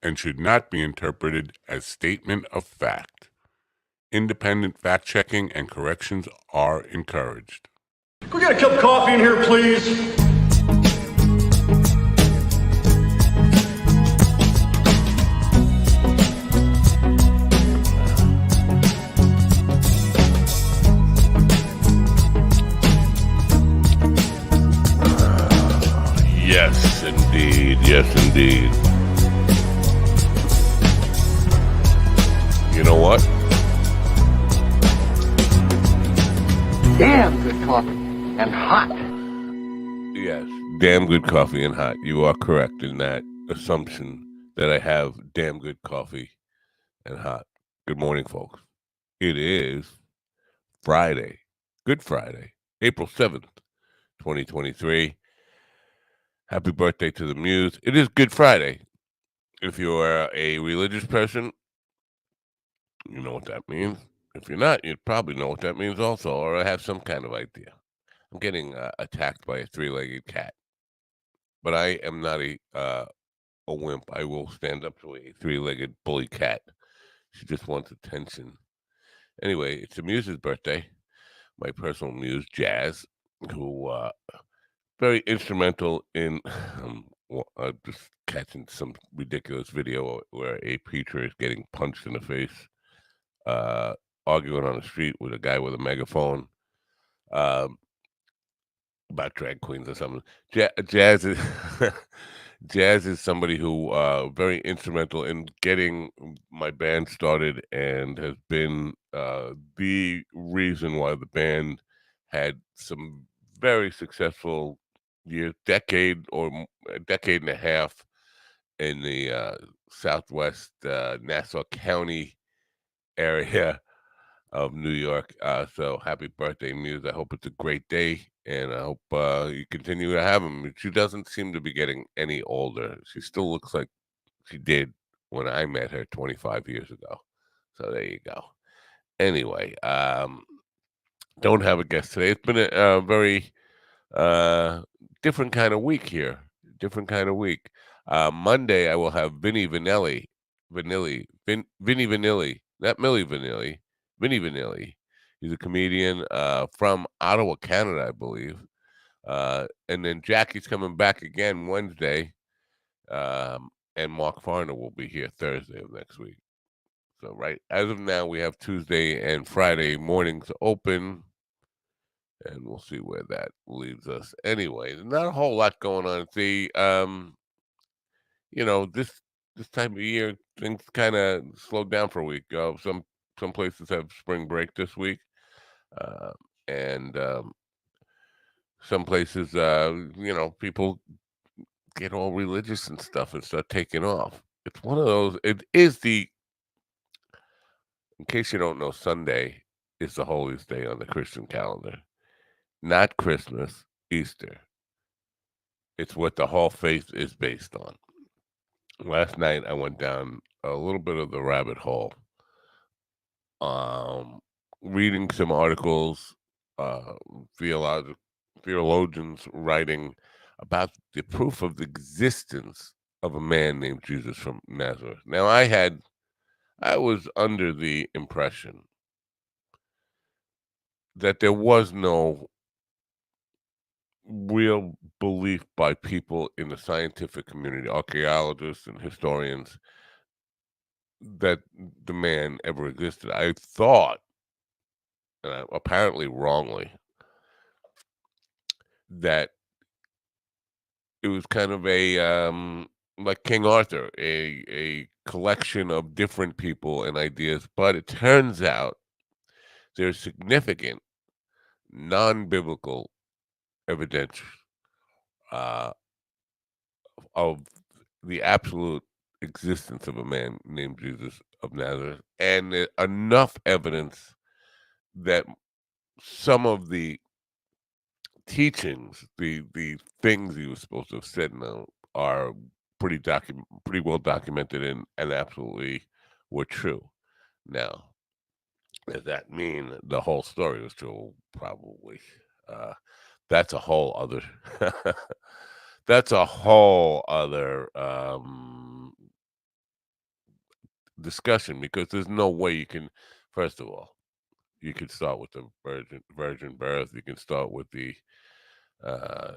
and should not be interpreted as statement of fact. Independent fact-checking and corrections are encouraged. Can we get a cup of coffee in here, please? Yes, indeed. Yes, indeed. You know what? Damn good coffee and hot. Yes, damn good coffee and hot. You are correct in that assumption that I have damn good coffee and hot. Good morning, folks. It is Friday, Good Friday, April 7th, 2023. Happy birthday to the Muse. It is Good Friday. If you're a religious person, you know what that means. If you're not, you probably know what that means also, or have some kind of idea. I'm getting attacked by a three-legged cat, but I am not a wimp. I will stand up to a three-legged bully cat. She just wants attention. Anyway, it's the Muse's birthday. My personal muse, Jazz, who very instrumental in just catching some ridiculous video where a preacher is getting punched in the face, arguing on the street with a guy with a megaphone about drag queens or something. Jazz is Jazz is somebody who very instrumental in getting my band started and has been the reason why the band had some very successful years, a decade and a half in the southwest Nassau County area of New York. So happy birthday, Muse. I hope it's a great day, and I hope you continue to have them. She doesn't seem to be getting any older. She still looks like she did when I met her 25 years ago. So there you go. Anyway, don't have a guest today. It's been a very different kind of week here. Different kind of week. Monday, I will have Vinny Vanilli. Vinny Vanilli, not Millie Vanilli. Vinny Vanilli. He's a comedian from Ottawa, Canada, I believe. And then Jackie's coming back again Wednesday. And Mark Farner will be here Thursday of next week. So, right, as of now, we have Tuesday and Friday mornings open. And we'll see where that leaves us. Anyway, not a whole lot going on. See, this time of year, things kind of slowed down for a week. Some places have spring break this week, and some places, people get all religious and stuff and start taking off. It's one of those. It is in case you don't know, Sunday is the holiest day on the Christian calendar. Not Christmas, Easter. It's what the whole faith is based on. Last night, I went down a little bit of the rabbit hole, reading some articles, uh, theologians writing about the proof of the existence of a man named Jesus from Nazareth. Now, I was under the impression that there was no real belief by people in the scientific community, archaeologists and historians, that the man ever existed. I thought, and apparently wrongly, that it was kind of like King Arthur, a collection of different people and ideas. But it turns out there's significant non-biblical evidence uh, of the absolute existence of a man named Jesus of Nazareth, and enough evidence that some of the teachings, the things he was supposed to have said now, are pretty well documented and absolutely were true. Now, does that mean the whole story was true? Probably. Uh, that's a whole other. That's a whole other discussion because there's no way you can. First of all, you can start with the virgin birth. You can start with the uh,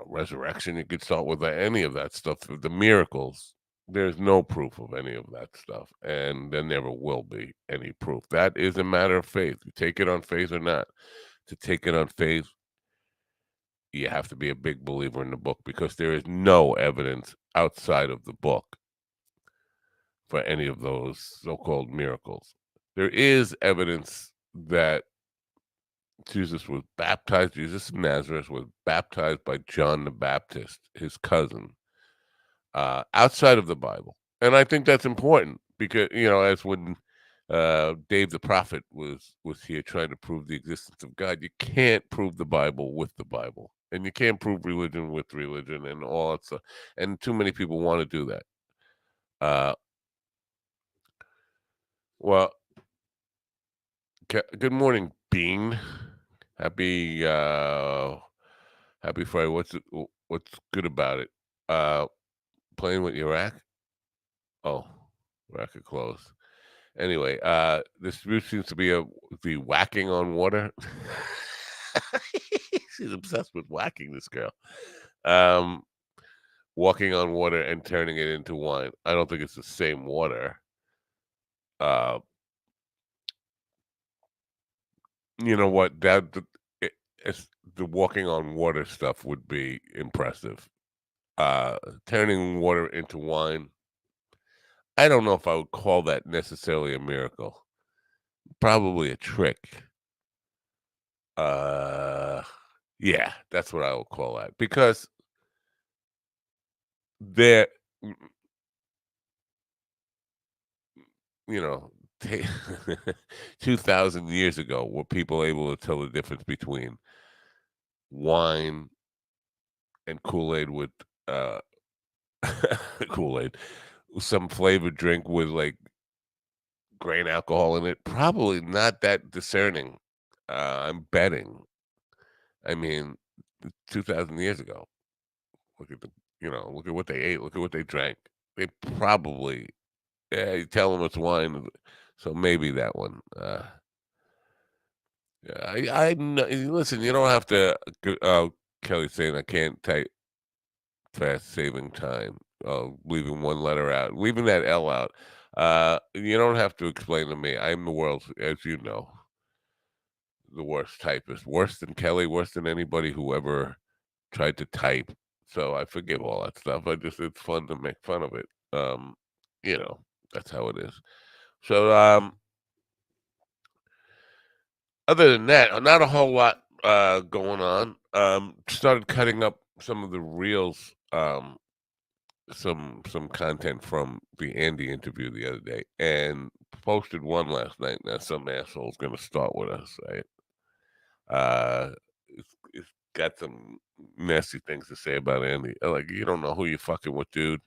resurrection. You could start with any of that stuff. The miracles. There's no proof of any of that stuff, and there never will be any proof. That is a matter of faith. You take it on faith or not. To take it on faith, you have to be a big believer in the book because there is no evidence outside of the book for any of those so-called miracles. There is evidence that Jesus of Nazareth was baptized by John the Baptist, his cousin, outside of the Bible. And I think that's important because, as when Dave the prophet was here trying to prove the existence of God, you can't prove the Bible with the Bible. And you can't prove religion with religion and all that stuff. And too many people want to do that. Uh, well, good morning, Bean. Happy Happy Friday. What's good about it? Uh, Playing with Iraq? Oh, Iraq are closed. Anyway, this route seems to be whacking on water. She's obsessed with whacking this girl. Um, Walking on water and turning it into wine. I don't think it's the same water. Uh, you know what? It's, the walking on water stuff would be impressive. Turning water into wine. I don't know if I would call that necessarily a miracle. Probably a trick. Uh, yeah, that's what I would call that because there, mm, you know, ta- 2,000 years ago, were people able to tell the difference between wine and Kool Aid with uh, Kool Aid, some flavored drink with like grain alcohol in it? Probably not that discerning. I'm betting. I mean, 2,000 years ago. Look at look at what they ate. Look at what they drank. They probably, yeah, you tell them it's wine, so maybe that one. Yeah, listen. You don't have to. Kelly's saying I can't type fast, saving time. Leaving one letter out, leaving that L out. You don't have to explain to me. I'm the world's, as you know, the worst typist. Worse than Kelly. Worse than anybody who ever tried to type. So I forgive all that stuff. It's fun to make fun of it. You know, that's how it is. So other than that, not a whole lot going on. Started cutting up some of the reels, some content from the Andy interview the other day, and posted one last night. Now some asshole's gonna start with us, right? It's got some nasty things to say about Andy. Like, you don't know who you're fucking with, dude.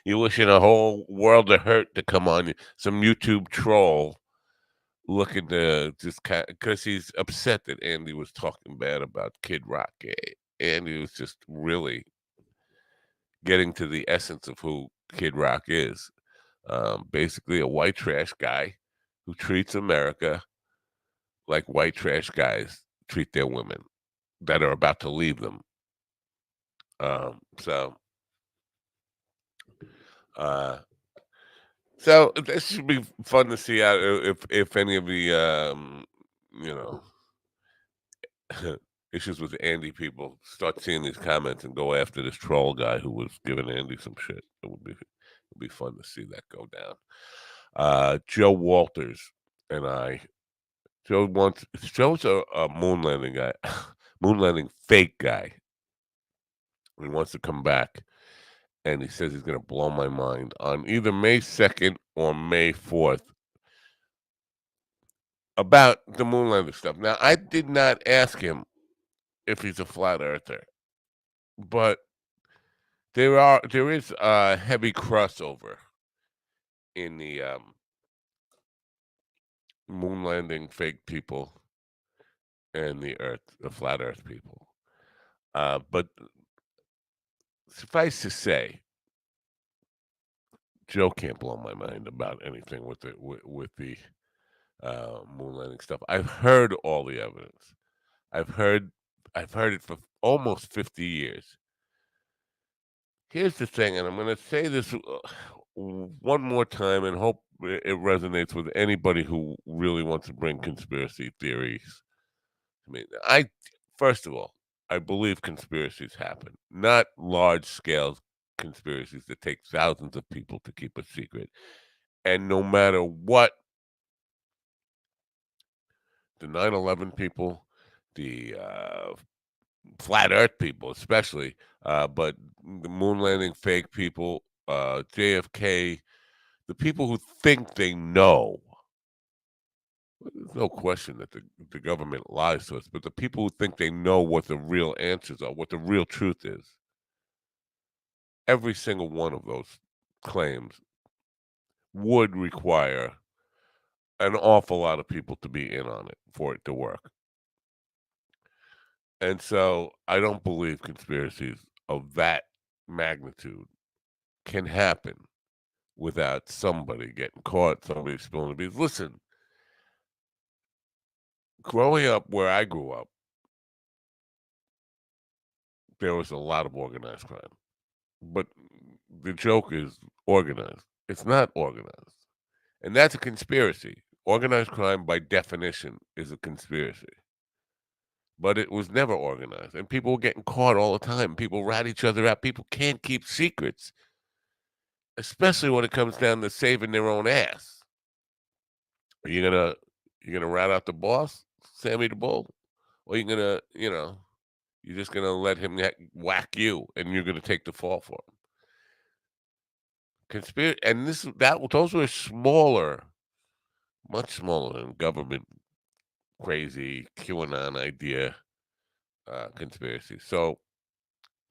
You wishing a whole world of hurt to come on you. Some YouTube troll looking to just because he's upset that Andy was talking bad about Kid Rock. Andy was just really getting to the essence of who Kid Rock is. Basically, a white trash guy who treats America like white trash guys treat their women that are about to leave them. So uh, So this should be fun to see how if any of the you know issues with Andy people start seeing these comments and go after this troll guy who was giving Andy some shit. It would be fun to see that go down. Joe Walters and I. Joe's a moon landing guy, moon landing fake guy. He wants to come back, and he says he's going to blow my mind on either May 2nd or May 4th about the moon landing stuff. Now, I did not ask him if he's a flat earther, but there is a heavy crossover in the moon landing fake people and the flat earth people. But suffice to say, Joe can't blow my mind about anything with the moon landing stuff. I've heard all the evidence. I've heard I've heard it for almost 50 years. Here's the thing, and I'm going to say this one more time and hope it resonates with anybody who really wants to bring conspiracy theories. I mean, first of all, I believe conspiracies happen, not large scale conspiracies that take thousands of people to keep a secret. And no matter what, the 9/11 people, the flat Earth people, especially, but the moon landing fake people, JFK, the people who think they know. There's no question that the government lies to us, but the people who think they know what the real answers are, what the real truth is, every single one of those claims would require an awful lot of people to be in on it for it to work. And so I don't believe conspiracies of that magnitude can happen without somebody getting caught, somebody spilling the beans. Listen, growing up where I grew up, there was a lot of organized crime. But the joke is organized. It's not organized. And that's a conspiracy. Organized crime, by definition, is a conspiracy. But it was never organized. And people were getting caught all the time. People rat each other out. People can't keep secrets, especially when it comes down to saving their own ass. Are you gonna rat out the boss, Sammy the Bull? Or you gonna, you're just gonna let him whack you and you're gonna take the fall for him. Conspiracy, and those were smaller, much smaller than government crazy QAnon idea conspiracy. So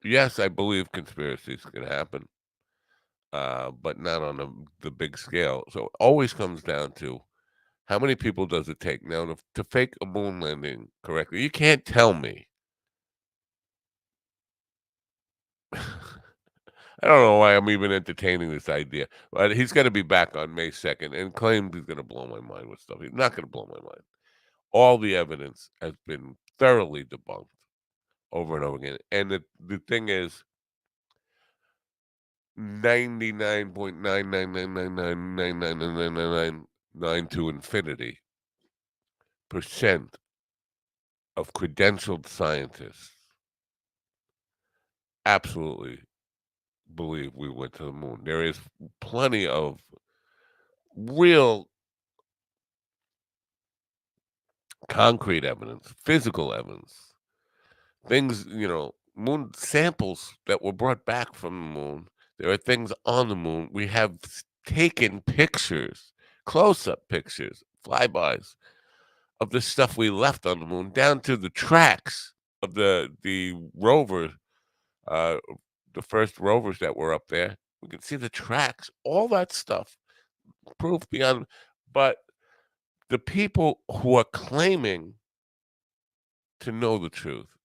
yes, I believe conspiracies can happen, but not on the big scale. So it always comes down to how many people does it take now to fake a moon landing correctly. You can't tell me. I don't know why I'm even entertaining this idea, but he's going to be back on May 2nd and claims he's going to blow my mind with stuff. He's not going to blow my mind. All the evidence has been thoroughly debunked over and over again. And the thing is, 99.999999999 to infinity percent of credentialed scientists absolutely believe we went to the moon. There is plenty of real concrete evidence, physical evidence, things, moon samples that were brought back from the moon. There are things on the moon. We have taken pictures, close-up pictures, flybys of the stuff we left on the moon, down to the tracks of the rover, uh, the first rovers that were up there. We can see the tracks, all that stuff, proof beyond. But the people who are claiming to know the truth,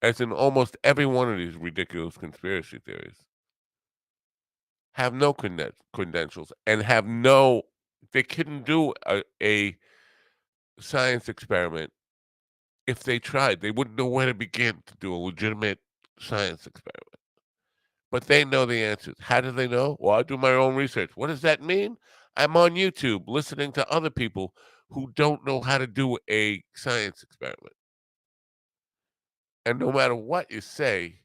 as in almost every one of these ridiculous conspiracy theories, have no credentials and they couldn't do a science experiment if they tried. They wouldn't know where to begin to do a legitimate science experiment. But they know the answers. How do they know? Well, I do my own research. What does that mean? I'm on YouTube listening to other people who don't know how to do a science experiment. And no matter what you say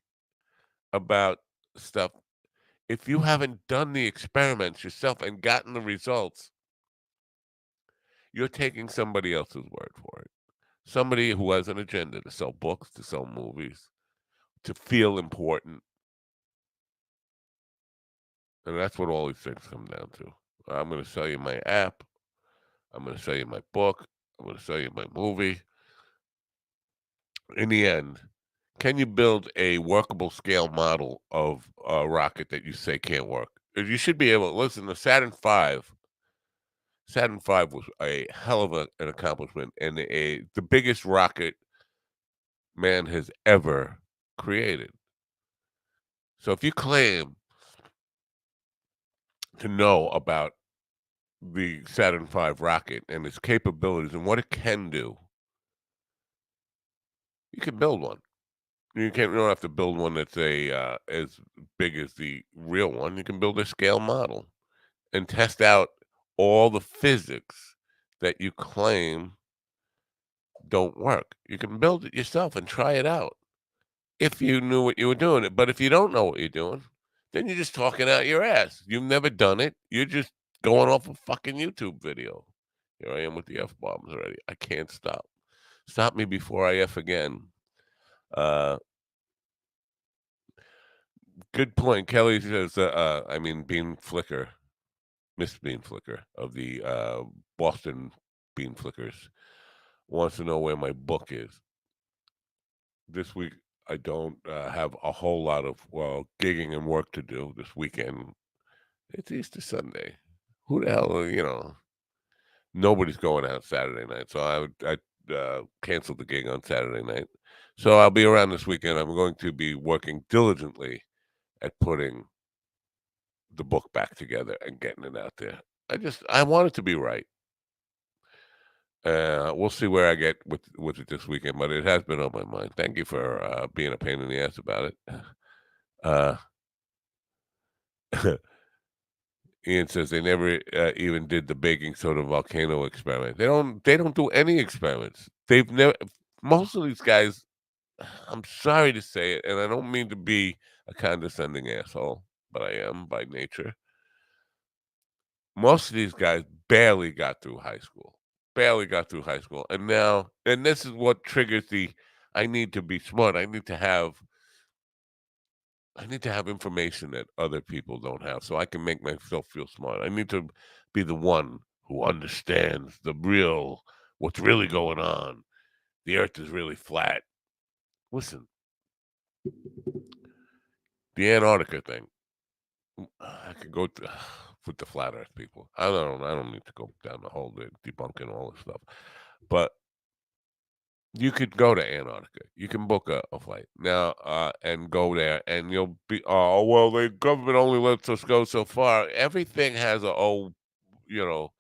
about stuff, if you haven't done the experiments yourself and gotten the results, you're taking somebody else's word for it. Somebody who has an agenda to sell books, to sell movies, to feel important. And that's what all these things come down to. I'm going to sell you my app. I'm going to sell you my book. I'm going to sell you my movie. In the end, can you build a workable scale model of a rocket that you say can't work? You should be able to listen. The Saturn V was a hell of an accomplishment and the biggest rocket man has ever created. So if you claim to know about the Saturn V rocket and its capabilities and what it can do, you can build one. You don't have to build one that's as big as the real one. You can build a scale model and test out all the physics that you claim don't work. You can build it yourself and try it out if you knew what you were doing. But if you don't know what you're doing, then you're just talking out your ass. You've never done it. You're just going off a fucking YouTube video. Here I am with the F bombs already. I can't stop. Stop me before I F again. Uh, Good point. Kelly says, I mean, Bean Flicker, Miss Bean Flicker of the Boston Bean Flickers wants to know where my book is. This week, I don't have a whole lot of, gigging and work to do this weekend. It's Easter Sunday. Who the hell, nobody's going out Saturday night. So I canceled the gig on Saturday night. So I'll be around this weekend. I'm going to be working diligently at putting the book back together and getting it out there. I want it to be right. We'll see where I get with it this weekend, but it has been on my mind. Thank you for being a pain in the ass about it. Uh, Ian says they never even did the baking soda volcano experiment. They don't do any experiments. They've never. Most of these guys. I'm sorry to say it, and I don't mean to be a condescending asshole, but I am by nature. Most of these guys barely got through high school. Barely got through high school. And this is what triggers the I need to be smart. I need to have information that other people don't have so I can make myself feel smart. I need to be the one who understands what's really going on. The earth is really flat. Listen, the Antarctica thing. I could go with the flat earth people. I don't need to go down the whole debunking all this stuff. But you could go to Antarctica. You can book a flight now and go there, and you'll be. Oh well, the government only lets us go so far. Everything has you know,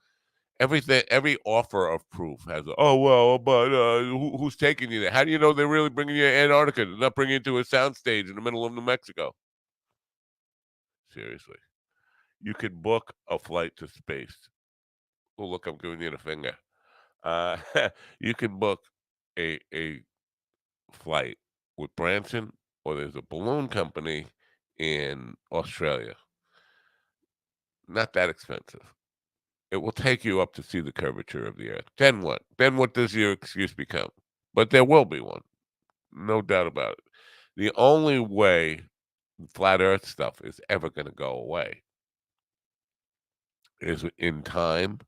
everything. Every offer of proof has a. Oh well, but who's taking you there? How do you know they're really bringing you to Antarctica? They're not bringing you to a soundstage in the middle of New Mexico. Seriously, you could book a flight to space. Oh look, I'm giving you the finger. Uh, you can book a flight with Branson, or there's a balloon company in Australia. Not that expensive. It will take you up to see the curvature of the Earth. Then what? Then what does your excuse become? But there will be one, no doubt about it. The only way flat Earth stuff is ever going to go away is in time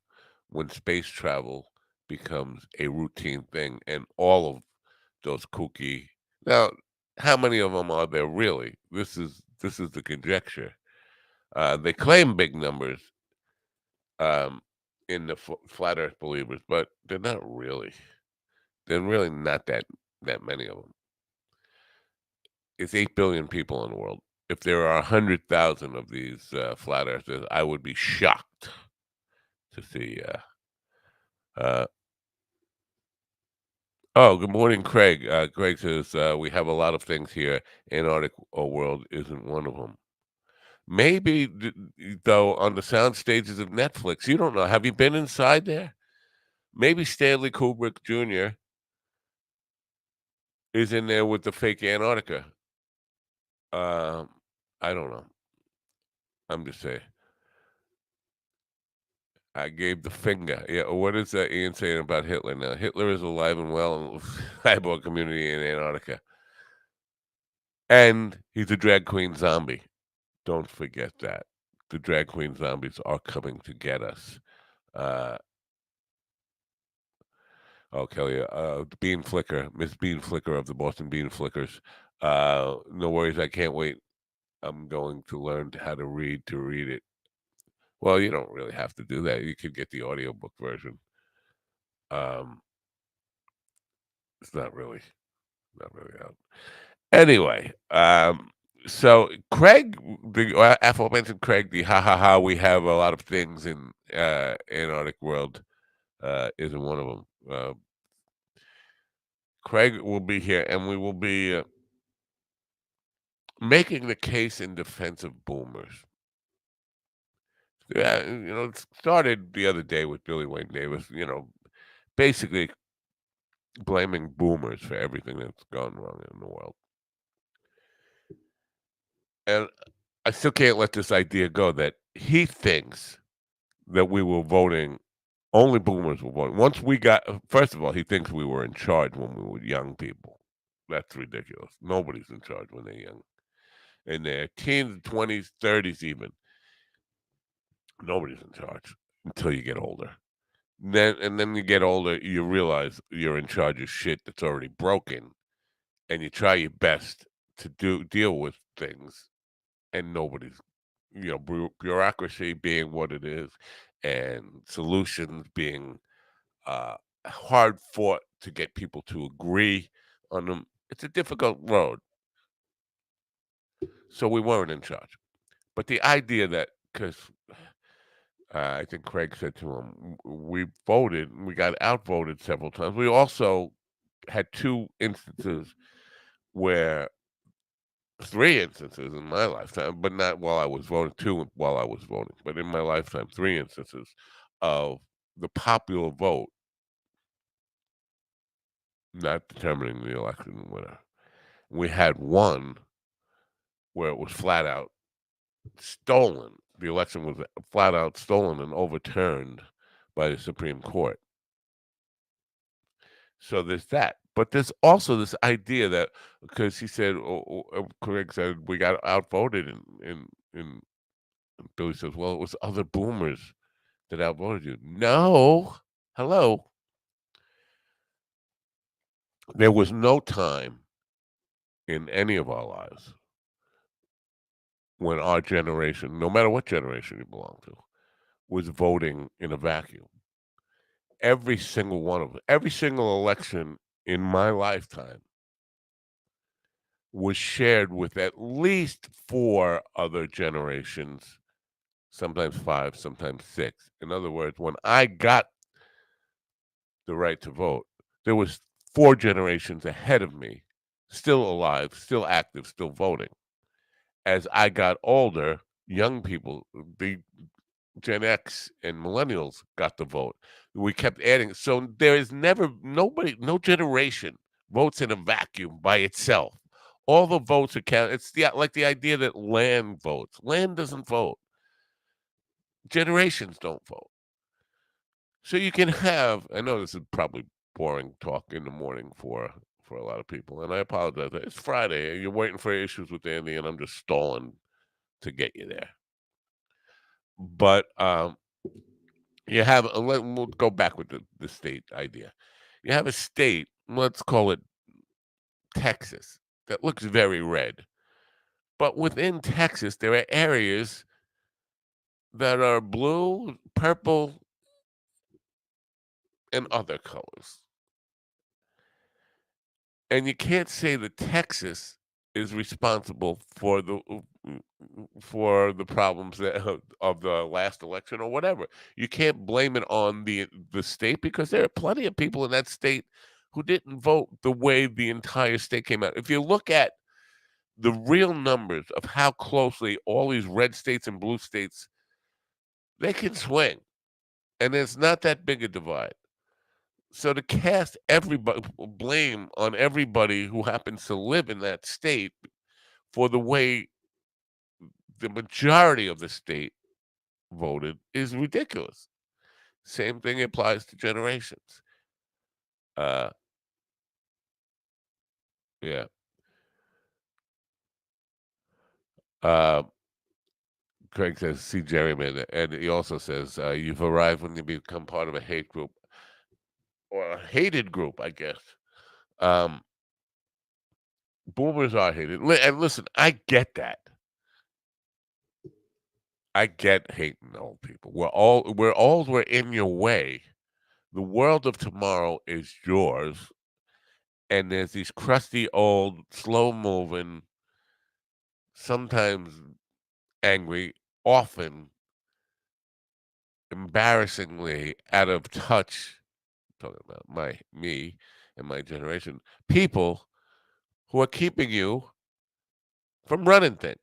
when space travel becomes a routine thing and all of those kooky. Now, how many of them are there really? This is the conjecture. They claim big numbers um, in the flat Earth believers, but they're not really. They're really not that many of them. It's 8 billion people in the world. If there are 100,000 of these flat Earthers, I would be shocked to see. Uh, oh, good morning, Craig. Craig says we have a lot of things here. Antarctic world isn't one of them. Maybe though on the sound stages of Netflix, you don't know. Have you been inside there? Maybe Stanley Kubrick Jr. is in there with the fake Antarctica. Um, I don't know. I'm just saying. I gave the finger. Yeah, what is Ian saying about Hitler now? Hitler is alive and well in the cyborg community in Antarctica. And he's a drag queen zombie. Don't forget that. The drag queen zombies are coming to get us. Uh, oh, Kelly, Bean Flicker, Miss Bean Flicker of the Boston Bean Flickers. No worries, I can't wait. I'm going to learn how to read it. Well, you don't really have to do that. You could get the audiobook version. Um, it's not really out. Anyway, So Craig, the aforementioned Craig, the ha ha ha, we have a lot of things in Antarctic world, isn't one of them. Craig will be here, and we will be making the case in defense of boomers. Yeah, it started the other day with Billy Wayne Davis. Basically blaming boomers for everything that's gone wrong in the world, and I still can't let this idea go that he thinks that we were voting. Only boomers were voting. Once we got, first of all, he thinks we were in charge when we were young people. That's ridiculous. Nobody's in charge when they're young. In their teens, 20s, 30s, even. Nobody's in charge until you get older. And then you get older, you realize you're in charge of shit that's already broken, and you try your best to deal with things, and nobody's, bureaucracy being what it is, and solutions being uh, hard fought to get people to agree on them. It's a difficult road. So we weren't in charge. But the idea that, because I think Craig said to him, we voted, we got outvoted several times. We also had where three instances in my lifetime, but not while I was voting, two while I was voting, but in my lifetime, three instances of the popular vote not determining the election winner. We had one where it was flat out stolen. The election was flat out stolen and overturned by the Supreme Court. So there's that. But there's also this idea that because he said, Craig said, we got outvoted, and Billy says, well, it was other boomers that outvoted you. No, hello. There was no time in any of our lives when our generation, no matter what generation you belong to, was voting in a vacuum. Every single one of them, every single election in my lifetime was shared with at least four other generations, sometimes five, sometimes six. In other words, when I got the right to vote, there was four generations ahead of me, still alive, still active, still voting. As I got older, young people, the Gen X and millennials got the vote. We kept adding. So there is never nobody, no generation votes in a vacuum by itself. All the votes are counted. It's like the idea that land votes. Land doesn't vote. Generations don't vote. So you can have. I know this is probably boring talk in the morning for a lot of people, and I apologize. It's Friday, and you're waiting for issues with Andy, and I'm just stalling to get you there. But you have we'll go back with the state idea. You have a state, let's call it Texas, that looks very red. But within Texas, there are areas that are blue, purple, and other colors. And you can't say that Texas is responsible for the problems of the last election or whatever. You can't blame it on the state because there are plenty of people in that state who didn't vote the way the entire state came out. If you look at the real numbers of how closely all these red states and blue states, they can swing, and it's not that big a divide. So to cast everybody blame on everybody who happens to live in that state for the way the majority of the state voted is ridiculous. Same thing applies to generations. Uh, yeah. Uh, Craig says, see Jerryman. And he also says, you've arrived when you become part of a hate group or a hated group, I guess. Um, boomers are hated. And listen, I get that. I get hating old people. We're old, we're in your way. The world of tomorrow is yours. And there's these crusty old, slow moving sometimes angry, often embarrassingly out of touch, talking about me and my generation, people who are keeping you from running things.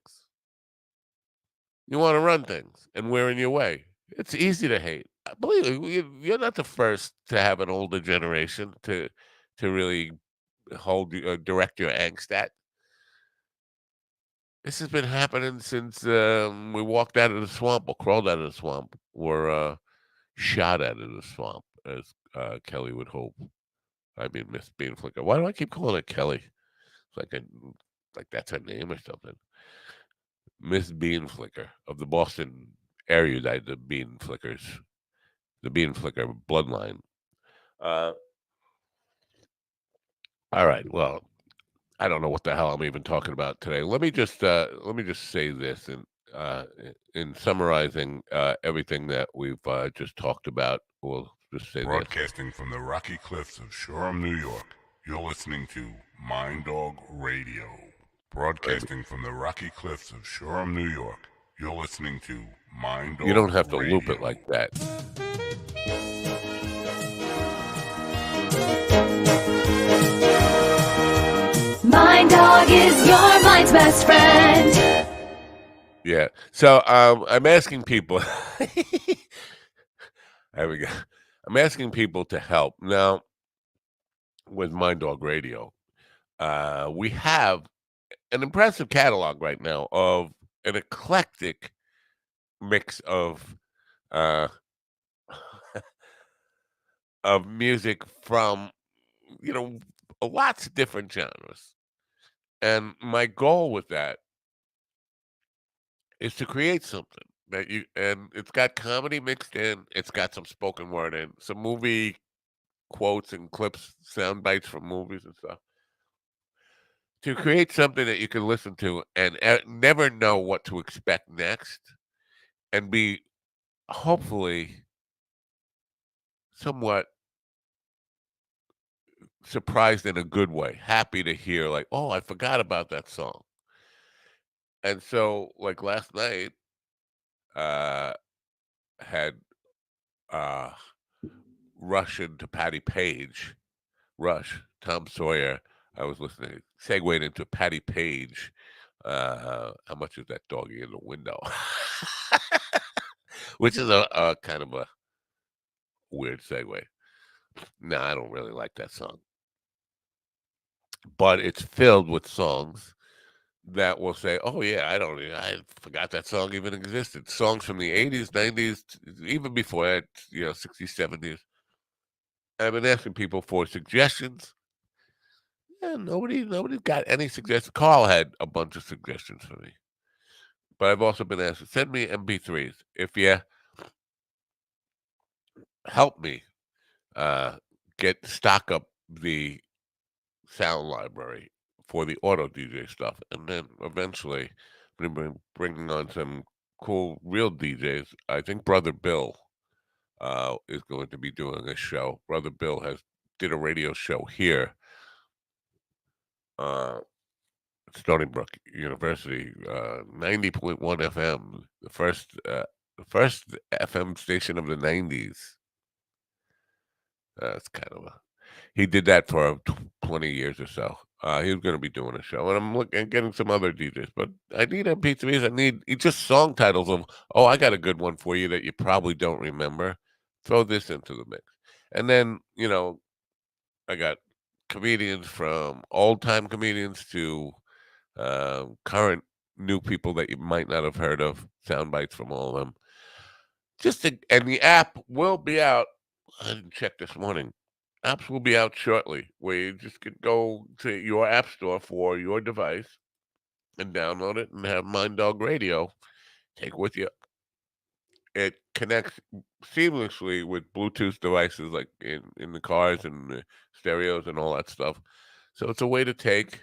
You want to run things, and we're in your way. It's easy to hate. Believe me, you're not the first to have an older generation to really direct your angst at. This has been happening since we walked out of the swamp or crawled out of the swamp or shot out of the swamp, as Kelly would hope. I mean, Miss Beanflicker. Why do I keep calling her Kelly? It's like that's her name or something. Miss Beanflicker of the Boston erudite, the Beanflickers, the Beanflicker bloodline. Uh, all right. Well, I don't know what the hell I'm even talking about today. Let me just say this uh, in summarizing everything that we've just talked about. We'll just say this. Broadcasting from the rocky cliffs of Shoreham, New York, you're listening to Mind Dog Radio. Broadcasting from the rocky cliffs of Shoreham, New York, you're listening to Mind You Dog don't have to loop Radio. it like that. Mind Dog is your mind's best friend. Yeah. So I'm asking people. There we go. I'm asking people to help now with Mind Dog Radio. We have an impressive catalog right now of an eclectic mix uh, of music from lots of different genres. And my goal with that is to create something and it's got comedy mixed in, it's got some spoken word in, some movie quotes and clips, sound bites from movies and stuff. To create something that you can listen to and never know what to expect next and be hopefully somewhat surprised in a good way, happy to hear like, oh, I forgot about that song. And so like last night, uh had uh Rush into Patty Page, Rush, Tom Sawyer. I was listening, segued into Patty Page. How much is that doggy in the window? Which is a kind of a weird segue. No, I don't really like that song, but it's filled with songs that will say, "Oh yeah, I forgot that song even existed." Songs from the '80s, '90s, even before that, '60s, '70s. I've been asking people for suggestions. Yeah, nobody got any suggestions. Carl had a bunch of suggestions for me, but I've also been asked to send me MP3s if you help me uh, get stock up the sound library for the auto DJ stuff, and then eventually I'm gonna be bringing on some cool real DJs. I think Brother Bill is going to be doing a show. Brother Bill did a radio show here, uh, Stony Brook University, 90.1 FM, the first FM station of the '90s. It's kind of a He did that for 20 years or so. He was going to be doing a show, and I'm looking at getting some other DJs. But I need MP3s. I need just song titles of. Oh, I got a good one for you that you probably don't remember. Throw this into the mix, and then I got comedians from old time comedians to current new people that you might not have heard of. Sound bites from all of them. And the app will be out. I didn't check this morning. Apps will be out shortly, where you just could go to your app store for your device and download it and have Mind Dog Radio take with you. It connects seamlessly with Bluetooth devices like in the cars and the stereos and all that stuff. So it's a way to take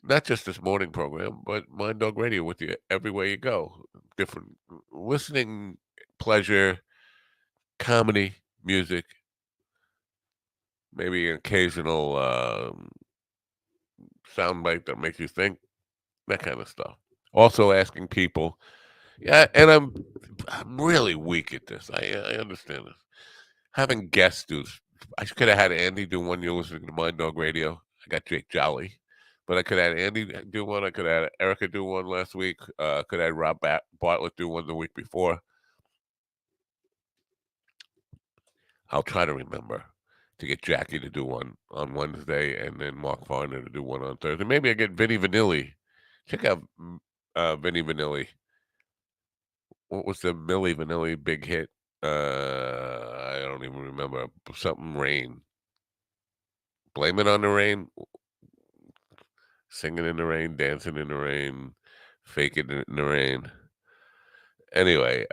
not just this morning program, but Mind Dog Radio with you everywhere you go. Different listening pleasure, comedy, music, maybe an occasional soundbite that makes you think. that kind of stuff. Also asking people, yeah, and I'm really weak at this. I understand this. Having guests do, I could have had Andy do one. You're listening to Mind Dog Radio. I got Jake Jolly, but I could have had Andy do one. I could have had Erica do one last week. Could have had Rob Bartlett do one the week before. I'll try to remember to get Jackie to do one on Wednesday and then Mark Farner to do one on Thursday. Maybe I get Vinny Vanilli. Check out Vinny Vanilli. What was the Millie Vanilli big hit? I don't even remember. Something rain. Blame it on the rain. Singing in the rain, dancing in the rain, faking it in the rain. Anyway,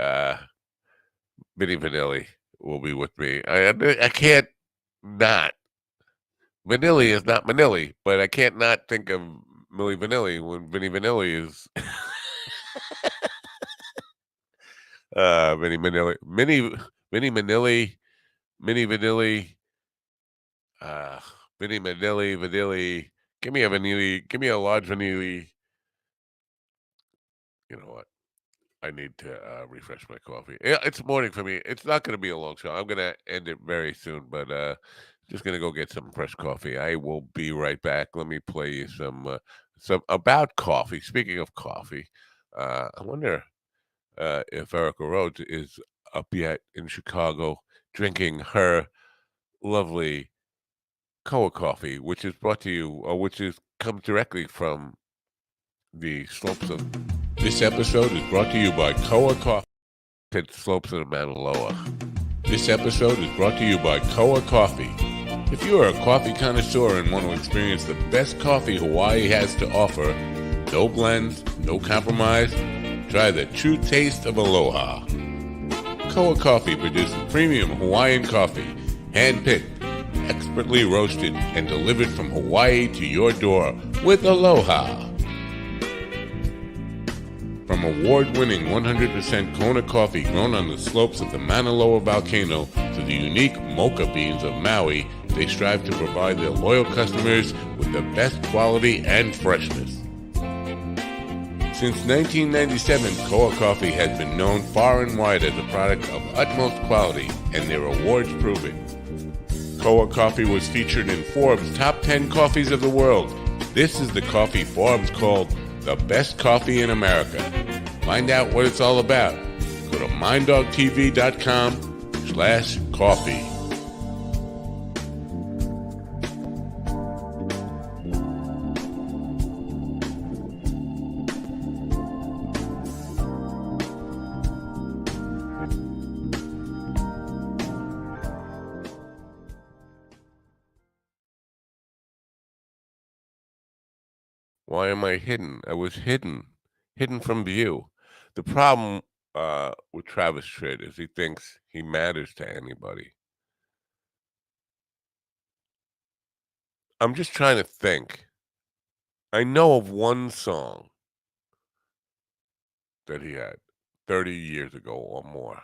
Vinny Vanilli will be with me. I can't not. Vanilli is not Manilli, but I can't not think of Millie Vanilli when Vinny Vanilli is Vinny Manilli. Vinny Manilli, Minnie Vanilli, uh, Vinny Manilli, Vanilli. Give me a Vanilli. Give me a large Vanilli. You know what? I need to refresh my coffee. Yeah, it's morning for me. It's not going to be a long show. I'm going to end it very soon, but just going to go get some fresh coffee. I will be right back. Let me play you some about coffee. Speaking of coffee, I wonder if Erica Rhodes is up yet in Chicago drinking her lovely Koa coffee, which is brought to you, or which is comes directly from the slopes of. This episode is brought to you by Koa Coffee. Slopes of Mauna Loa. This episode is brought to you by Koa Coffee. If you are a coffee connoisseur and want to experience the best coffee Hawaii has to offer, no blends, no compromise, try the true taste of Aloha. Koa Coffee produces premium Hawaiian coffee, hand-picked, expertly roasted, and delivered from Hawaii to your door with Aloha. From award-winning 100% Kona coffee grown on the slopes of the Mauna Loa volcano to the unique mocha beans of Maui, they strive to provide their loyal customers with the best quality and freshness. Since 1997, Koa Coffee has been known far and wide as a product of utmost quality, and their awards prove it. Koa Coffee was featured in Forbes' Top 10 Coffees of the World. This is the coffee Forbes called the best coffee in America. Find out what it's all about. Go to minddogtv.com/coffee. Why am I hidden? I was hidden from view. The problem with Travis Tritt is he thinks he matters to anybody. I'm just trying to think. I know of one song that he had 30 years ago or more,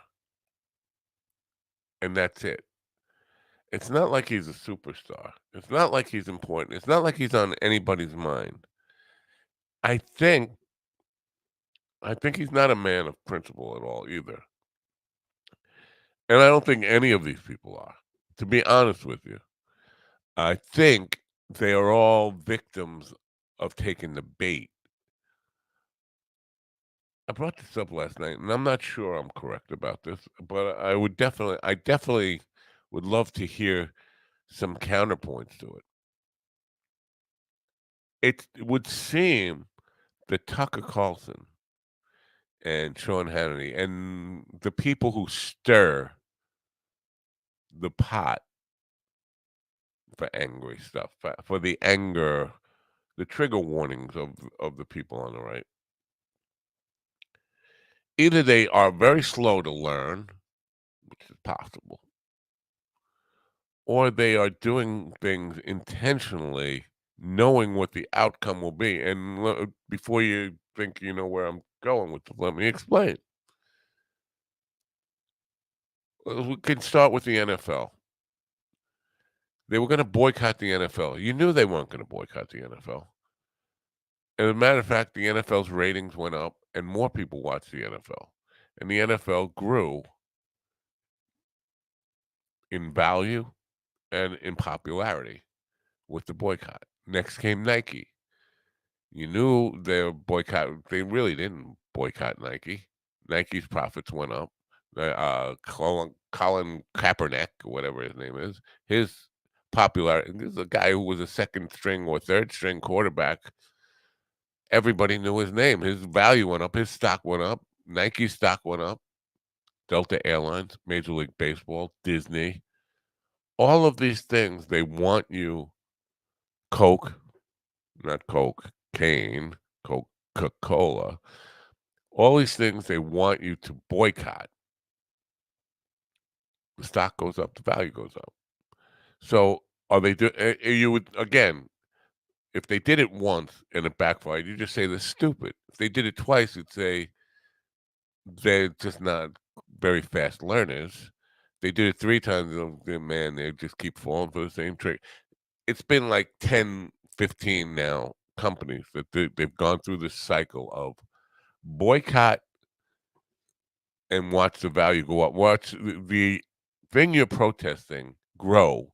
and that's it. It's not like he's a superstar. It's not like he's important. It's not like he's on anybody's mind. I think he's not a man of principle at all either. And I don't think any of these people are, to be honest with you. I think they are all victims of taking the bait. I brought this up last night, and I'm not sure I'm correct about this, but I definitely would love to hear some counterpoints to it. It would seem that Tucker Carlson and Sean Hannity and the people who stir the pot for angry stuff, for the anger, the trigger warnings of the people on the right. Either they are very slow to learn, which is possible, or they are doing things intentionally, knowing what the outcome will be. And before you think you know where I'm going with this, let me explain. We can start with the NFL. They were going to boycott the NFL. You knew they weren't going to boycott the NFL. As a matter of fact, the NFL's ratings went up and more people watched the NFL. And the NFL grew in value and in popularity with the boycott. Next came Nike. You knew their boycott, they really didn't boycott Nike. Nike's profits went up. Colin Kaepernick, or whatever his name is, his popularity, this is a guy who was a second string or third string quarterback. Everybody knew his name. His value went up. His stock went up. Nike's stock went up. Delta Airlines, Major League Baseball, Disney, all of these things, they want you, Coke, not Coke, Cane, Coca-Cola, all these things they want you to boycott. The stock goes up, the value goes up. So are they you would, again, if they did it once and it backfired, you just say they're stupid. If they did it twice, you'd say they're just not very fast learners. They did it three times, man, they just keep falling for the same trick. It's been like 10, 15 now companies that they've gone through this cycle of boycott and watch the value go up. Watch the thing you're protesting grow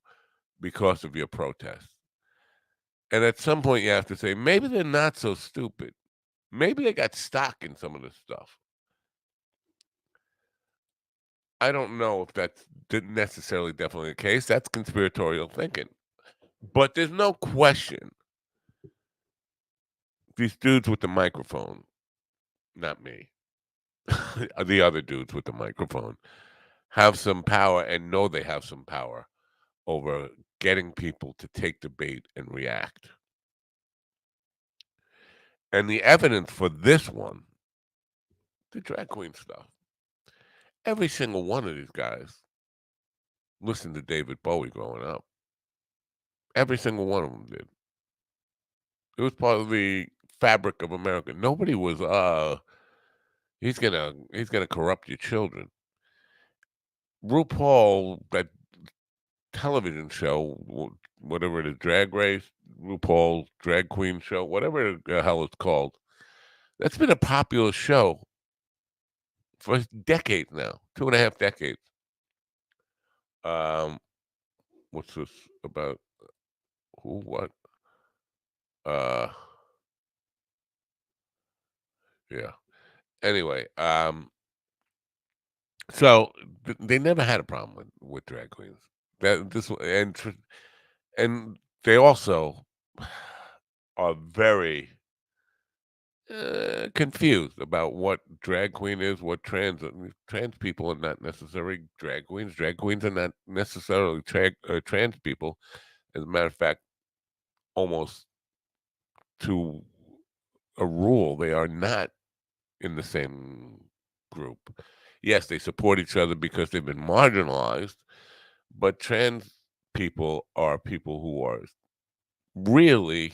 because of your protest. And at some point, you have to say, maybe they're not so stupid. Maybe they got stock in some of this stuff. I don't know if that's necessarily definitely the case. That's conspiratorial thinking. But there's no question these dudes with the microphone, not me, the other dudes with the microphone, have some power and know they have some power over getting people to take the bait and react. And the evidence for this one, the drag queen stuff, every single one of these guys listened to David Bowie growing up. Every single one of them did. It was part of the fabric of America. Nobody was he's gonna corrupt your children. RuPaul, that television show, whatever it is, Drag Race, RuPaul's Drag Queen show, whatever the hell it's called, that's been a popular show for decades now, 2.5 decades. Um, what's this about? Who? What? Uh, yeah. Anyway, so they never had a problem with drag queens. That this and they also are very confused about what drag queen is, what trans people are not necessarily drag queens. Drag queens are not necessarily trans people. As a matter of fact, almost to a rule, they are not in the same group. Yes, they support each other because they've been marginalized, but trans people are people who are really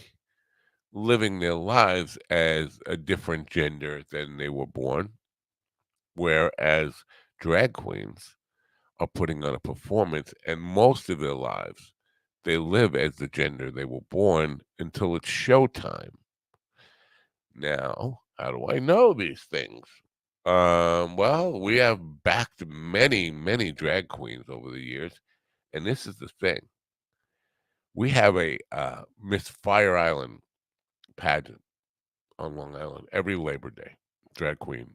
living their lives as a different gender than they were born, whereas drag queens are putting on a performance, and most of their lives they live as the gender they were born until it's showtime. Now, how do I know these things? Well, we have backed many, many drag queens over the years, and this is the thing: we have a Miss Fire Island pageant on Long Island every Labor Day. Drag queen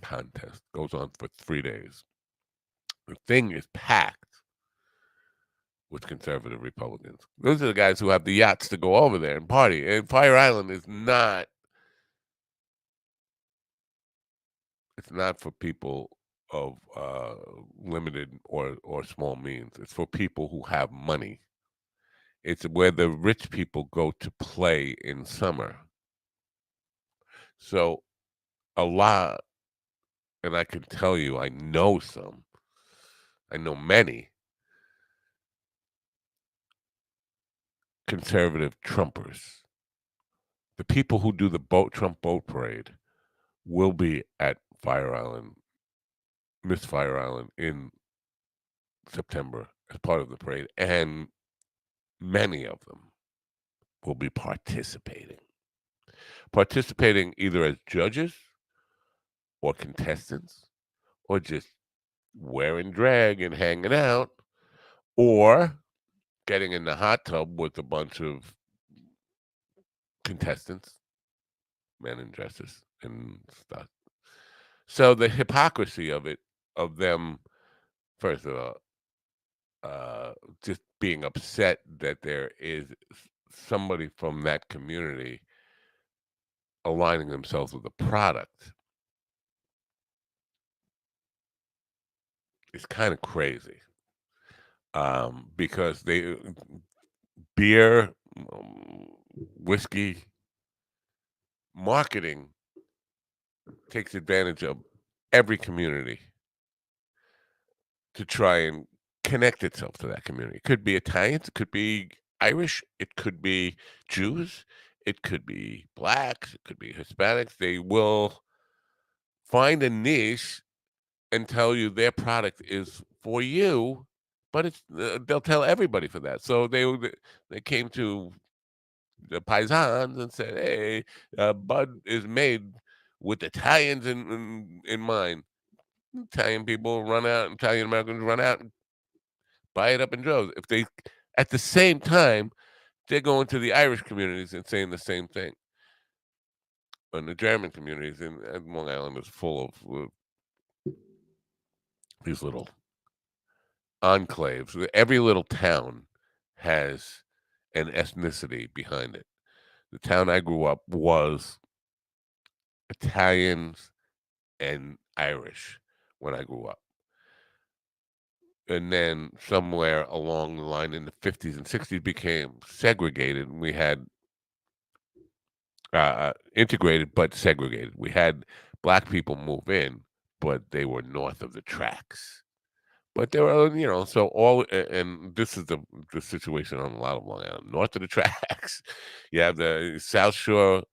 contest goes on for 3 days. The thing is packed with conservative Republicans. Those are the guys who have the yachts to go over there and party. And Fire Island is not. It's not for people of limited or small means. It's for people who have money. It's where the rich people go to play in summer. So a lot, and I can tell you, I know some. I know many conservative Trumpers. The people who do the Trump boat parade will be at Fire Island, Miss Fire Island in September as part of the parade, and many of them will be participating. participating either as judges or contestants or just wearing drag and hanging out or getting in the hot tub with a bunch of contestants, men in dresses and stuff. So the hypocrisy of it, of them, first of all, uh, just being upset that there is somebody from that community aligning themselves with a product is kind of crazy. Because they beer, whiskey marketing takes advantage of every community to try and connect itself to that community. It could be Italians, it could be Irish, it could be Jews, it could be blacks, it could be Hispanics. They will find a niche and tell you their product is for you, but it's they'll tell everybody for that. So they came to the paisans and said, "Hey, Bud is made with Italians in mind." Italian people run out, Italian Americans run out and buy it up in droves. If they, at the same time, they're going to the Irish communities and saying the same thing. And the German communities in Long Island is full of these little enclaves. Every little town has an ethnicity behind it. The town I grew up was Italians and Irish when I grew up. And then somewhere along the line in the 50s and 60s became segregated, and we had integrated but segregated. We had black people move in, but they were north of the tracks. But there were, so and this is the situation on a lot of Long Island. North of the tracks, you have the South Shore,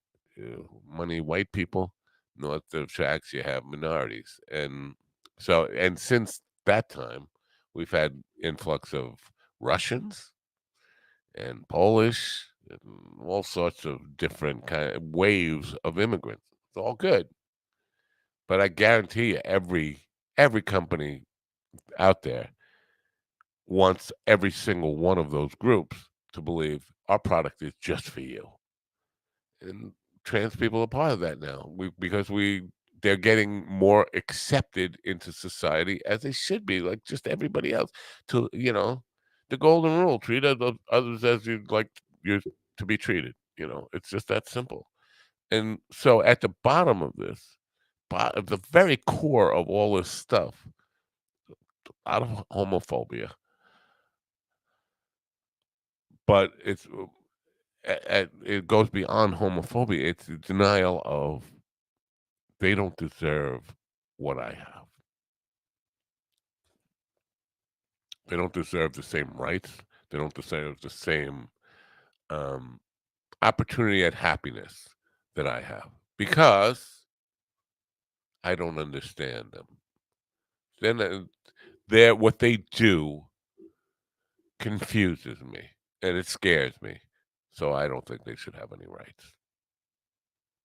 money white people. North of the tracks, you have minorities, and since that time, we've had influx of Russians and Polish and all sorts of different kind of waves of immigrants. It's all good, but I guarantee you, every company out there wants every single one of those groups to believe our product is just for you. And trans people are part of that now. Because they're getting more accepted into society as they should be, like just everybody else. To the golden rule: treat others as you'd like you to be treated. It's just that simple. And so, at the bottom of this, at the very core of all this stuff, out of homophobia, but it goes beyond homophobia. It's a denial of they don't deserve what I have. They don't deserve the same rights. They don't deserve the same um, opportunity at happiness that I have because I don't understand them. Then what they do confuses me and it scares me. So I don't think they should have any rights.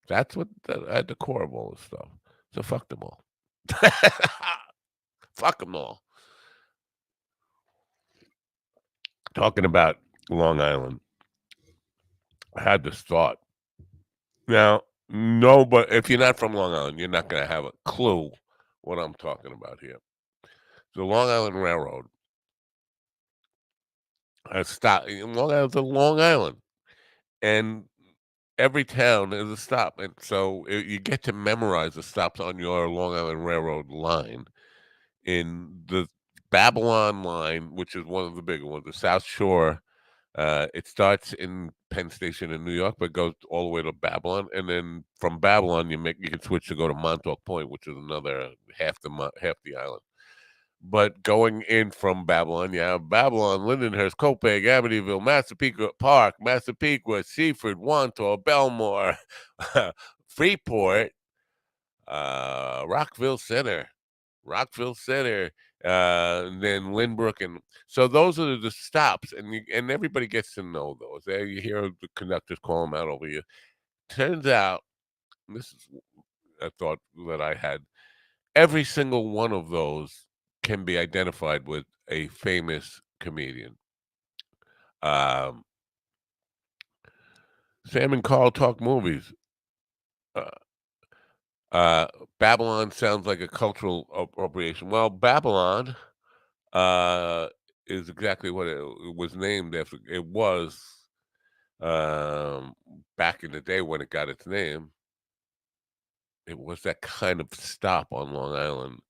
That's what at the core of all this stuff. So fuck them all. Fuck them all. Talking about Long Island, I had this thought. Now, no, but if you're not from Long Island, you're not going to have a clue what I'm talking about here. The Long Island Railroad has stopped. Long Island's a Long Island, and every town is a stop, and so you get to memorize the stops on your Long Island Railroad line. In the Babylon line, which is one of the bigger ones, the South Shore. It starts in Penn Station in New York, but goes all the way to Babylon, and then from Babylon you can switch to go to Montauk Point, which is another half the island. But going in from Babylon, you have Babylon, Lindenhurst, Copiague, Amityville, Massapequa Park, Massapequa, Seaford, Wantor, Belmore, Freeport, Rockville Center, and then Lynbrook, and so those are the stops, and everybody gets to know those. You hear the conductors call them out over you. Turns out this is a thought that I had. Every single one of those can be identified with a famous comedian. Um, Sam and Carl talk movies. Uh, uh, Babylon sounds like a cultural appropriation. Well, Babylon uh, is exactly what it was named after. It was um, back in the day when it got its name. It was that kind of stop on Long Island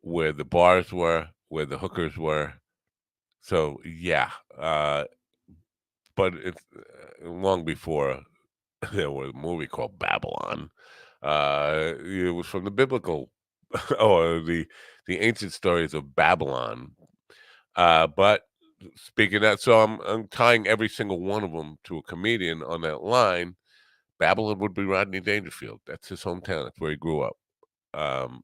where the bars were, where the hookers were. So yeah, but it's long before there was a movie called Babylon. It was from the biblical or the ancient stories of Babylon. But speaking of that, so I'm tying every single one of them to a comedian on that line. Babylon would be Rodney Dangerfield. That's his hometown. That's where he grew up. Um,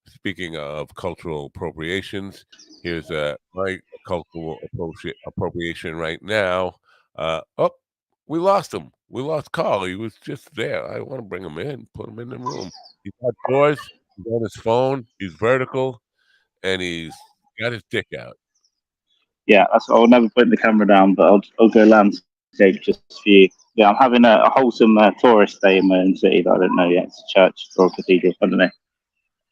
Speaking of cultural appropriations, here's my cultural appropriation right now. Oh, we lost him. We lost Carl. He was just there. I want to bring him in, put him in the room. He's outdoors. He's on his phone. He's vertical, and he's got his dick out. Yeah, that's. I'll never put the camera down, but I'll go landscape just for you. Yeah, I'm having a wholesome tourist day in my own city that I don't know yet. It's a church or a cathedral. I don't know.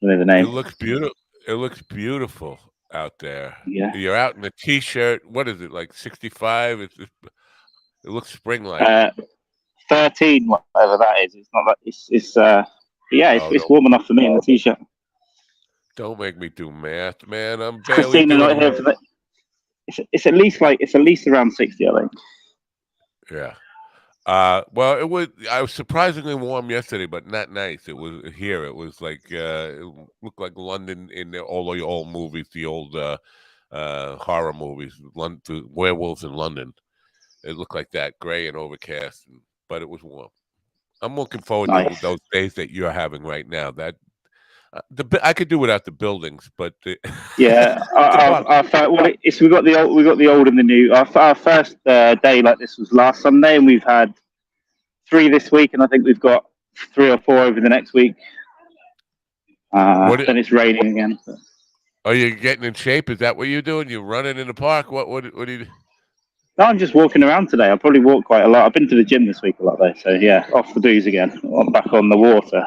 I don't know the It name. looks beautiful. It looks beautiful out there. Yeah. You're out in a t-shirt. What is it, like 65? It looks spring-like. 13, whatever that is. It's not that. It's yeah, Oh, it's warm enough for me in the t-shirt. don't make me do math, man. I'm It's barely Christina not doing here for the. It's at least around 60, I think. Yeah. Well, I was surprisingly warm yesterday, but not nice. It was here. It was like it looked like London in all the old movies, the old horror movies, the werewolves in London. It looked like that, gray and overcast, but it was warm. I'm looking forward to Nice. those days that you're having right now. That I could do without the buildings, but Yeah, we got the old and the new. Our first day like this was last Sunday, and we've had 3 this week, and I think we've got 3 or 4 over the next week. Then it's raining again. So. Are you getting in shape? Is that what you're doing? You running in the park? What do you? No, I'm just walking around today. I probably walk quite a lot. I've been to the gym this week a lot though, so yeah, off the booze again. I'm back on the water.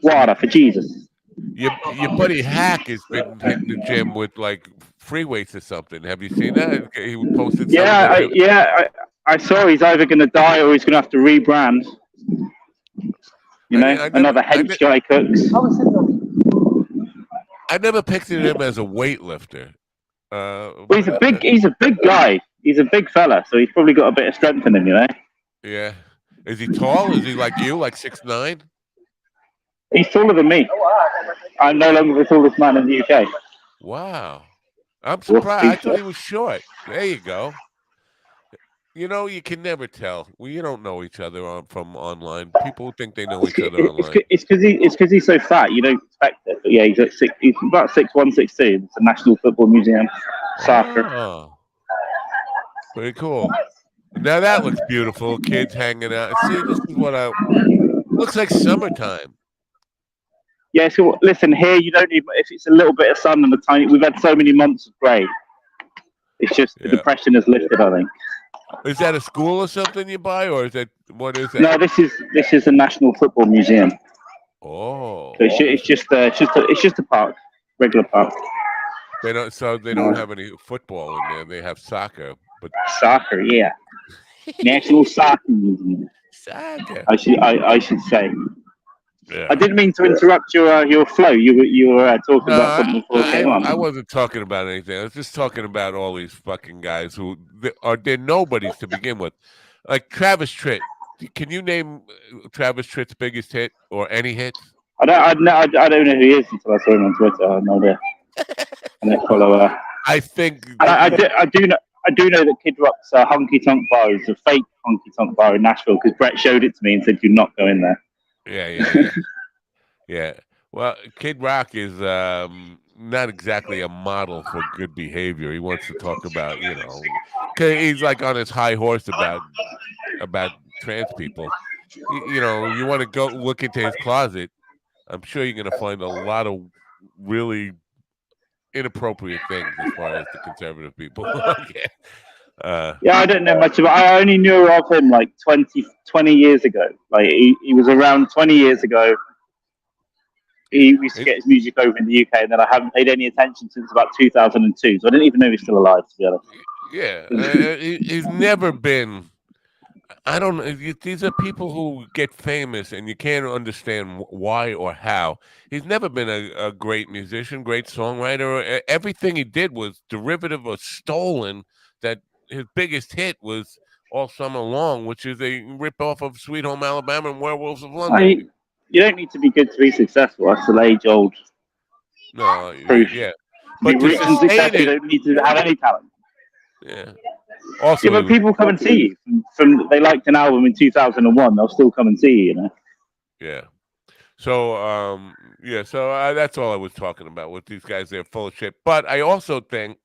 Water for Jesus. Your buddy Hack has been hitting the gym with like free weights or something. Have you seen that? He posted something. I saw he's either going to die or he's going to have to rebrand. Another hench guy cooks. I never pictured him as a weightlifter. Well, he's a big guy. He's a big fella, so he's probably got a bit of strength in him, Yeah. Is he tall? Is he like you, like 6'9"? He's taller than me. I'm no longer the tallest man in the UK. Wow. I'm surprised. I thought he was short. There you go. You can never tell. Well, you don't know each other from online. People think they know each other online. It's because he's so fat. You don't expect it. But yeah, he's about 6'1", 6'2". It's a National Football Museum. Soccer. Oh, pretty cool. Now that looks beautiful. Kids hanging out. See, this is looks like summertime. Yeah, so listen, here you don't need, if it's a little bit of sun and we've had so many months of grey. It's just the depression has lifted, I think. Is that a school or something you buy, or what is that? No, this is a National Football Museum. Oh. So it's just a park, regular park. They don't have any football in there. They have soccer, but soccer, yeah. National Soccer Museum. Soccer. I should say. Yeah. I didn't mean to interrupt your flow. You were talking about something before it came on. I wasn't talking about anything. I was just talking about all these fucking guys who they're nobodies to begin with. Like Travis Tritt. Can you name Travis Tritt's biggest hit or any hits? I don't know who he is until I saw him on Twitter. I have no idea. And I follow. I think I do know that Kid Rock's Honky Tonk Bar is a fake Honky Tonk Bar in Nashville because Brett showed it to me and said, "Do not go in there." Yeah. Well, Kid Rock is not exactly a model for good behavior. He wants to talk about, he's like on his high horse about trans people. you want to go look into his closet, I'm sure you're going to find a lot of really inappropriate things as far as the conservative people. Okay. Yeah, I don't know much about. I only knew of him like 20 years ago. Like he was around 20 years ago. He used to get his music over in the UK, and then I haven't paid any attention since about 2002. So I didn't even know he's still alive, to be honest. Yeah, he's never been. I don't know. These are people who get famous, and you can't understand why or how. He's never been a great musician, great songwriter. Everything he did was derivative or stolen. That his biggest hit was All Summer Long, which is a rip off of Sweet Home Alabama and Werewolves of London. You don't need to be good to be successful. That's the age-old No, proof. yeah, To but be to rich and sustain successful, you it, don't need to have any talent. yeah. Also, Yeah, but people come and see you. From they liked an album in 2001, they'll still come and see you. You know. yeah. So, that's all I was talking about with these guys. They're full of shit. But I also think,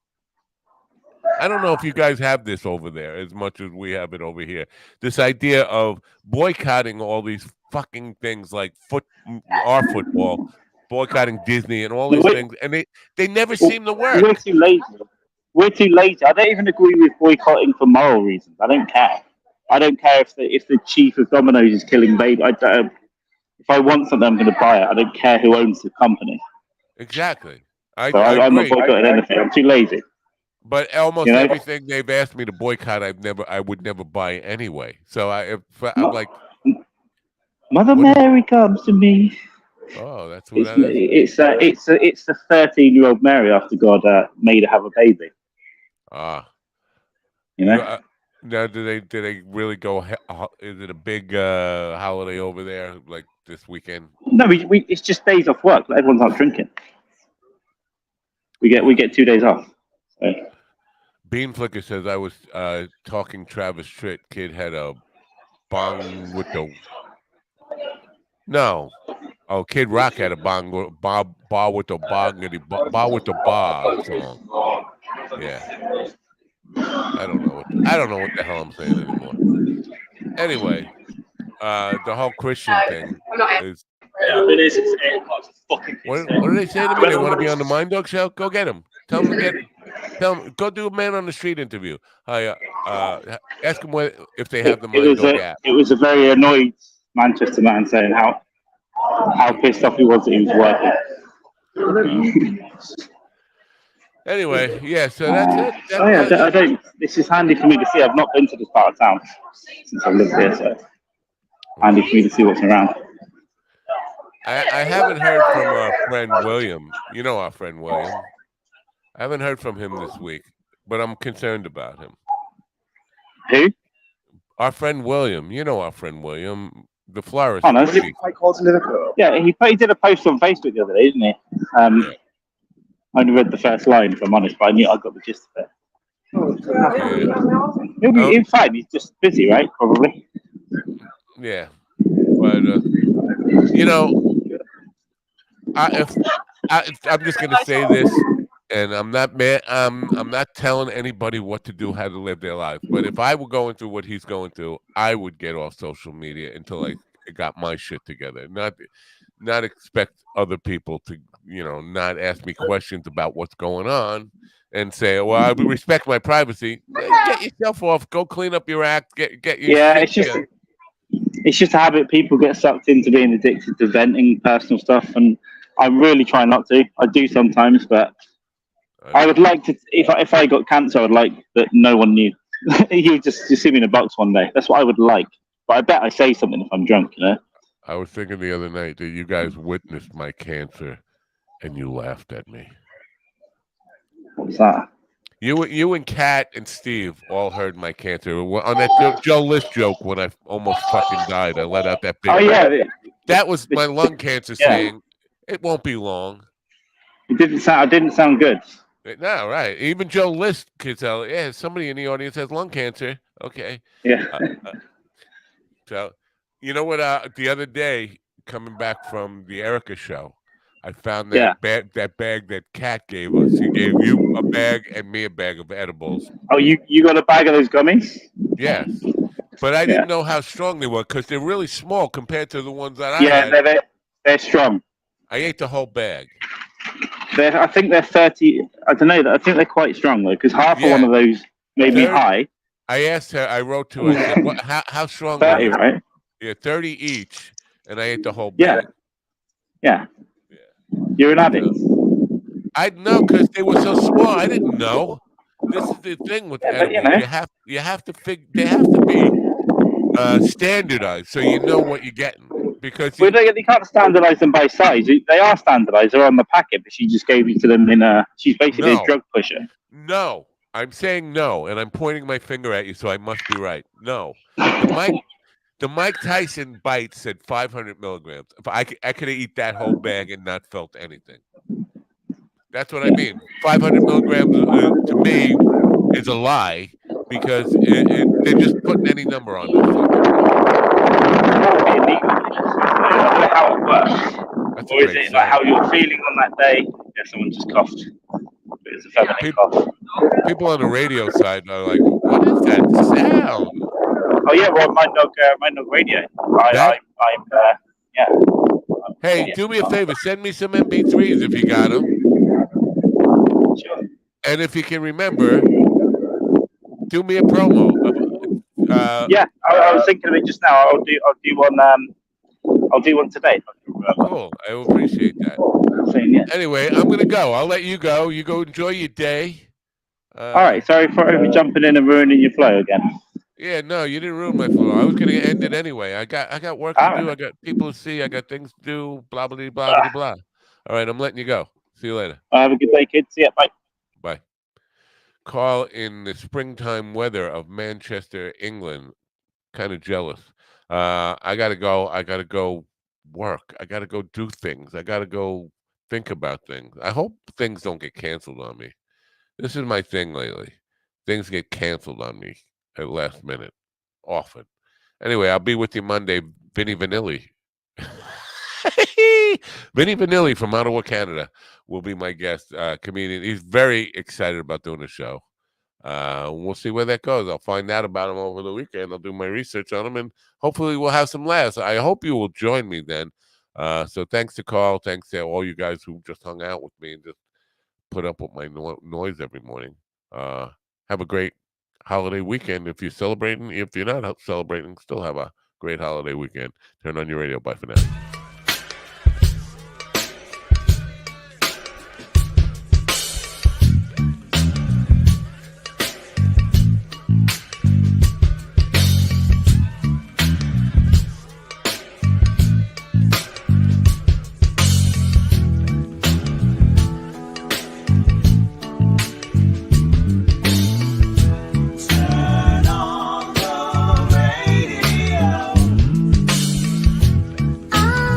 I don't know if you guys have this over there as much as we have it over here. This idea of boycotting all these fucking things like our football, boycotting Disney and all No, these things, and they never seem to work. we're too lazy. We're too lazy. I don't even agree with boycotting for moral reasons. I don't care. I don't care if the chief of Domino's is killing baby. If I want something, I'm going to buy it. I don't care who owns the company. Exactly. I So I'm not agree. boycotting anything. I'm too lazy. But almost You know? everything they've asked me to boycott, I would never buy anyway. So I'm like, Mother what is- Mary comes to me. oh, that's what that is. It's the 13-year-old Mary after God made her have a baby. Ah, You know. now do they really go? Is it a big holiday over there like this weekend? No, it's just days off work. Everyone's out drinking. We get 2 days off. So. Bean Flicker says I was talking Travis Tritt. Kid had a bong with the no. Oh, Kid Rock had a bong bar with the bar with the bar song. Yeah. I don't know what the hell I'm saying anymore. Anyway, the whole Christian thing is. What do they say to me? They want to be on the Mind Dog show? Go get them. Tell them go do a man on the street interview. Ask them if they have the Mind Dog app. It was a very annoyed Manchester man saying how pissed off he was that he was working. Anyway, yeah, so that's it. I don't. This is handy for me to see. I've not been to this part of town since I've lived here, so handy for me to see what's around. I haven't heard from our friend William. You know our friend William. I haven't heard from him this week, but I'm concerned about him. Who? Our friend William. You know our friend William, the florist. Oh, no. Yeah, he did a post on Facebook the other day, didn't he? Yeah. I only read the first line, if I'm honest, but I knew I got the gist of it. He'll be fine. He's just busy, right? Probably. Yeah, but I'm just gonna say this, and I'm not mad. I'm not telling anybody what to do, how to live their life. But if I were going through what he's going through, I would get off social media until I got my shit together. Not expect other people to, not ask me questions about what's going on, and say, "Well, I respect my privacy." Get yourself off. Go clean up your act. Get your shit. It's just a habit. People get sucked into being addicted to venting personal stuff, and I'm really trying not to. I do sometimes, but I would like to. If I got cancer, I would like that no one knew. You just see me in a box one day. That's what I would like. But I bet I say something if I'm drunk, I was thinking the other night that you guys witnessed my cancer, and you laughed at me. What's that? You and Kat and Steve all heard my cancer on that Joe List joke when I almost fucking died. I let out that big. Oh yeah, that was my lung cancer saying it won't be long. It didn't sound good. No, right. Even Joe List could tell. Yeah, somebody in the audience has lung cancer. Okay. Yeah. So, you know what? The other day, coming back from the Erica show, I found that bag that Kat gave us. She gave you a bag and me a bag of edibles. Oh, you got a bag of those gummies? Yes. but I Yeah. didn't know how strong they were because they're really small compared to the ones that I Yeah, had. they're strong. I ate the whole bag. I think they're 30. I don't know. I think they're quite strong though, because half of one Yeah, of those made me high. I asked her. I wrote to her. I said, "What? How strong are 30, they?" right? Yeah, 30 each, and I ate the whole Yeah, bag. yeah. Yeah. You're an addict. I know because they were so small. I didn't know. This is the thing with Yeah, but edibles. You have to they have to be standardized so you know what you're getting. Because Well, they can't standardise them by size. They are standardised. They're on the packet, but she just gave it to them in a. She's basically a drug pusher. No, I'm saying no, and I'm pointing my finger at you, so I must be right. No, the Mike Tyson bite said 500 milligrams. If I could have eat that whole bag and not felt anything. That's what I mean. 500 milligrams to me is a lie because they're just putting any number on that fucking thing. How it works, That's a or is great it like sound. how you're feeling on that day? Yeah, someone just coughed. It's a feminine cough. People on the radio side are like, "What is that sound?" Oh yeah, well, Mind Dog Radio. Yeah. Hey, do me a favor. Send me some MP3s if you got them. Sure. And if you can remember, do me a promo. Yeah, I was thinking of it just now. I'll do one. I'll do one today. Cool. I appreciate that. Yeah. Anyway, I'm gonna go. I'll let you go. You go enjoy your day. All right. Sorry for jumping in and ruining your flow again. Yeah, no, you didn't ruin my flow. I was gonna end it anyway. I got work to do. I got people to see. I got things to do. Blah blah blah blah blah. All right, I'm letting you go. See you later. Have a good day, kids. See ya. Bye. Bye. Carl, in the springtime weather of Manchester, England, kind of jealous. I gotta go. I gotta go work. I gotta go do things. I gotta go think about things. I hope things don't get canceled on me. This is my thing lately. Things get canceled on me at last minute, often. Anyway, I'll be with you Monday. Vinny Vanilli. Vinny Vanilli from Ottawa, Canada, will be my guest comedian. He's very excited about doing the show. We'll see where that goes. I'll find out about him over the weekend. I'll do my research on him, and hopefully we'll have some laughs. I hope you will join me then. So thanks to Carl. Thanks to all you guys who just hung out with me and just put up with my noise every morning. Have a great holiday weekend. If you're celebrating, if you're not celebrating, still have a great holiday weekend. Turn on your radio. Bye for now. I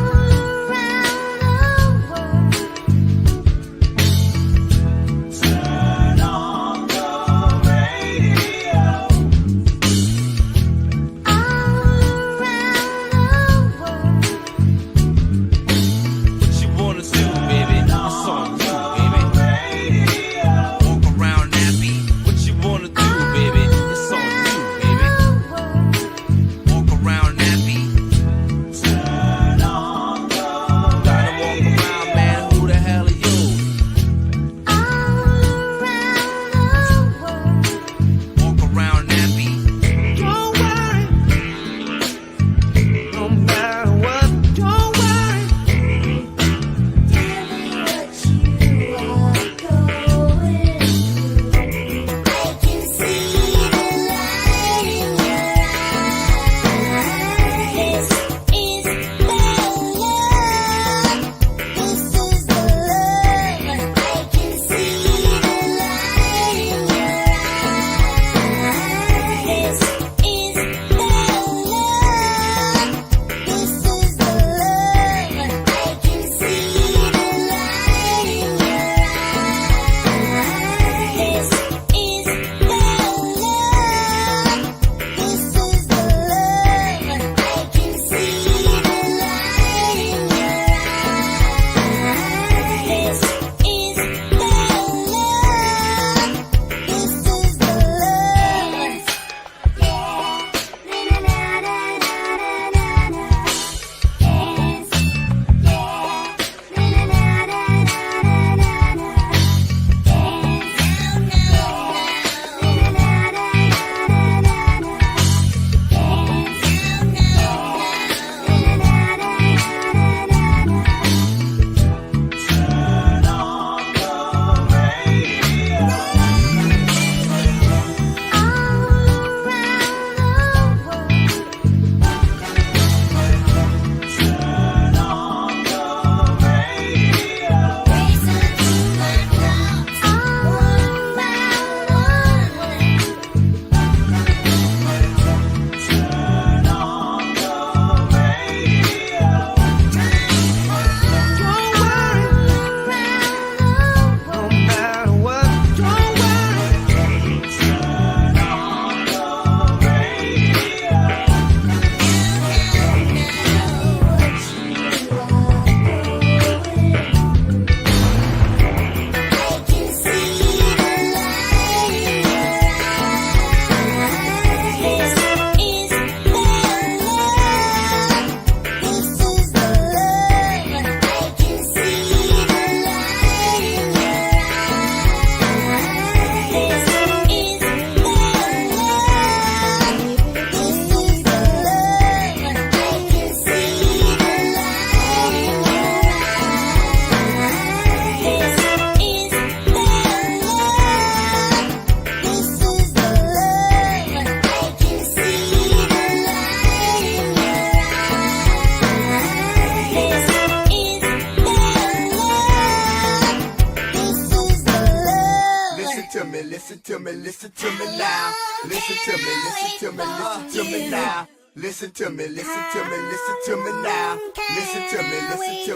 me, listen to me now. Listen to me, listen to me, listen to me now. Listen to me, listen to me, listen to me now. Listen to me, listen to